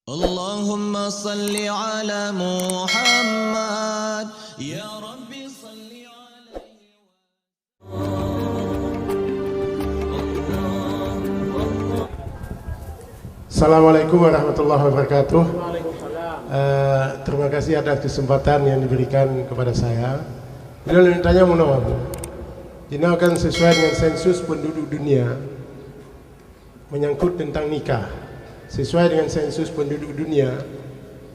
Allahumma salli ala Muhammad ya Rabbi salli alaihi. Assalamualaikum warahmatullahi wabarakatuh. Terima kasih atas kesempatan yang diberikan kepada saya. Bila ditanya mana Abu, dinakan sesuai dengan sensus penduduk dunia menyangkut tentang nikah. Sesuai dengan sensus penduduk dunia,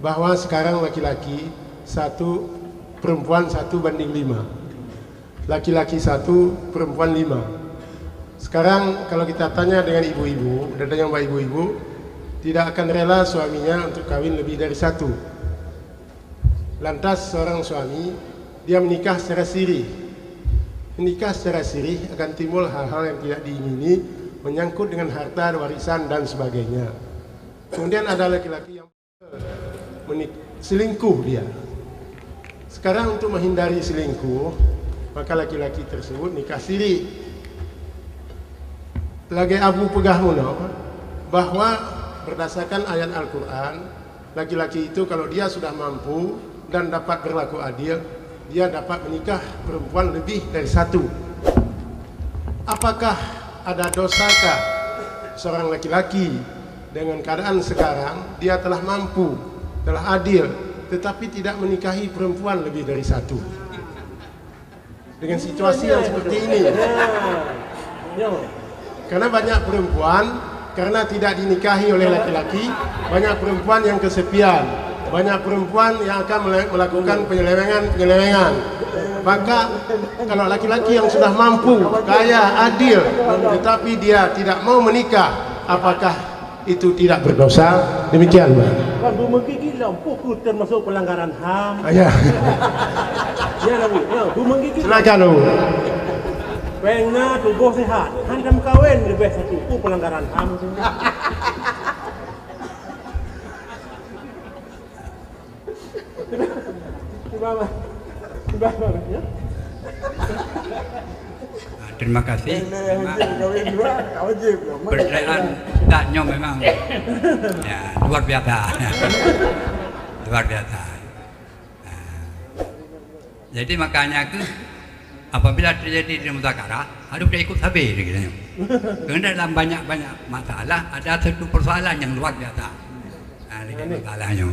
bahwa sekarang laki-laki 1, perempuan 1:5. Laki-laki 1, perempuan 5. Sekarang kalau kita tanya dengan ibu-ibu, dan tanya mbak ibu-ibu, tidak akan rela suaminya untuk kawin lebih dari 1. Lantas seorang suami, dia menikah secara sirih. Menikah secara sirih akan timbul hal-hal yang tidak diingini, menyangkut dengan harta, warisan, dan sebagainya. Kemudian ada laki-laki yang selingkuh dia. Sekarang untuk menghindari selingkuh, maka laki-laki tersebut nikah siri. Lagi Abu pegah muno bahwa berdasarkan ayat Al-Quran, laki-laki itu kalau dia sudah mampu dan dapat berlaku adil, dia dapat menikah perempuan lebih dari 1. Apakah ada dosakah seorang laki-laki dengan keadaan sekarang dia telah mampu, telah adil, tetapi tidak menikahi perempuan lebih dari 1? Dengan situasi yang seperti ini, karena banyak perempuan karena tidak dinikahi oleh laki-laki, banyak perempuan yang kesepian, banyak perempuan yang akan melakukan penyelewengan. Maka kalau laki-laki yang sudah mampu, kaya, adil, tetapi dia tidak mau menikah, apakah itu tidak berdosa? Demikian, Pak. Kan menggigit lampu termasuk pelanggaran HAM. Ya. Ya, Nabi. Ya, menggigit. Silakan, Bu. Pengen tubuh sehat, handam kawin lebih 1. Itu pelanggaran HAM. Ya. Terima kasih. Pertanyaan tanya memang ya, luar biasa. Luar biasa. Jadi makanya ke apabila terjadi di muzakarah harus dia ikut habis gitu. Kerana dalam banyak-banyak masalah ada satu persoalan yang luar biasa. Ini masalahnya.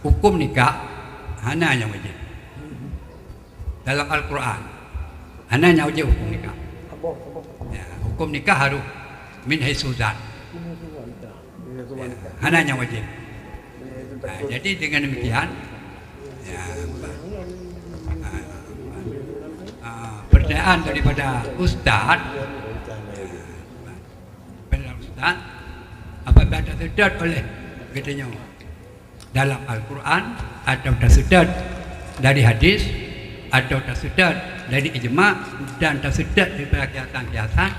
Hukum nikah hanya yang wajib. Dalam Al-Quran hanya wajib hukum nikah. Ya, hukum nikah harus min haitsu zat. Hanya wajib. Nah, jadi dengan demikian ya, pertanyaan daripada Ustaz, apabila tersedot oleh katanya dalam Al-Quran atau tersedot dari hadis atau tersedot dari ijma' dan tersedot daripada kiasan-kiasan,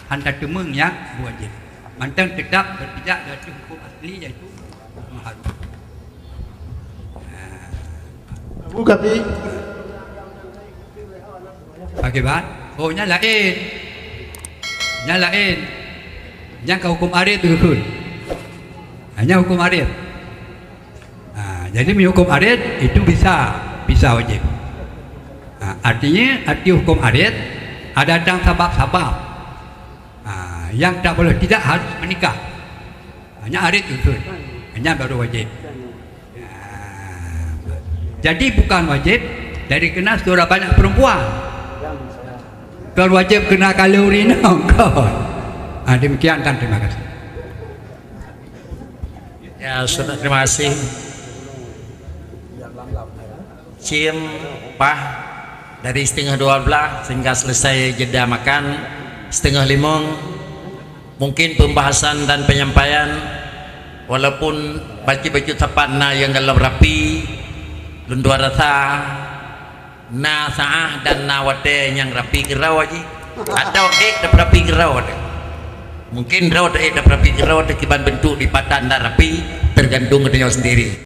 anda temung yang wajib. Mantan tetap berpijak dari hukum asli iaitu hukum haram. Buka pi. Bagaimana? Oh, nya lain. Nya lain. Yang ke hukum arid betul. Hanya hukum arid. Jadi hukum arid itu bisa wajib. Artinya arti hukum arid ada datang sabab-sabab yang tak boleh tidak harus menikah. Hanya arid betul. Hanya baru wajib. Jadi bukan wajib dari kena sudah banyak perempuan. Kalau wajib kena kalori kau. Demikian dan terima kasih. Ya sudah, terima kasih. Cim pah dari 11:30 sehingga selesai jeda makan 4:30. Mungkin pembahasan dan penyampaian walaupun baju-baju tapatna yang dalam rapi lundua rasa na saah dan na wate yang rapi gerau aja atau dapat rapi gerau ada. Mungkin raut dapat rapi gerau ada kiban bentuk di patah dan rapi tergantung dengan sendiri.